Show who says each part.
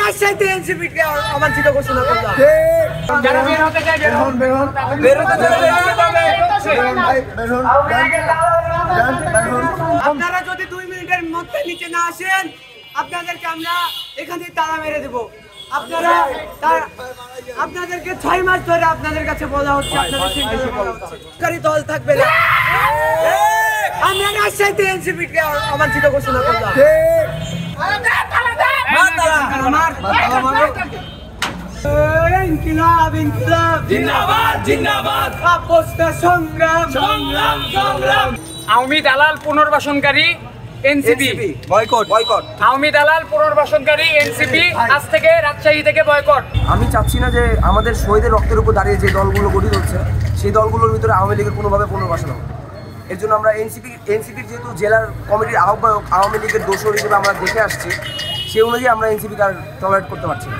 Speaker 1: রাজশাহীতে এনসিপি কে অবাঞ্ছিত ঘোষণা করলাম।
Speaker 2: যারা বের হতে চায় বের হন।
Speaker 1: আপনারা যদি 2 মিনিটের মধ্যে নিচে না আসেন আপনাদেরকে আমরা এখানে তালা মেরে দেব। আপনাদেরকে 6 মাস ধরে আপনাদের কাছে বলা হচ্ছে, আপনাদের চিন্তা বলা হচ্ছে সরকারি দল থাকবে না। আমরা রাজশাহীতে এনসিপি কে অবাঞ্ছিত ঘোষণা করলাম। ইনকিলাব ইনকিলাব
Speaker 2: জিন্দাবাদ জিন্দাবাদ
Speaker 1: আপোষটা সংগ্রাম
Speaker 2: সংগ্রাম সংগ্রাম। আওয়ামী দালাল পুনর্বাসনকারী এনসিপি
Speaker 3: বয়কট।
Speaker 2: আওয়ামী দালাল পুনর্বাসনকারী এনসিপি আজ থেকে রাজশাহী থেকে বয়কট।
Speaker 3: আমি চাচ্ছি না যে আমাদের শহীদের রক্তের উপর দাঁড়িয়ে যে দলগুলো গঠিত হচ্ছে সেই দলগুলোর ভিতরে আওয়ামী লীগের কোনোভাবে পুনর্বাসন হবে। এর জন্য আমরা এনসিপির যেহেতু জেলার কমিটির আহ্বায়ক আওয়ামী লীগের দোষর হিসেবে আমরা দেখে আসছি, সেই অনুযায়ী আমরা এনসিপিকে আর টলারেট করতে পারছি না।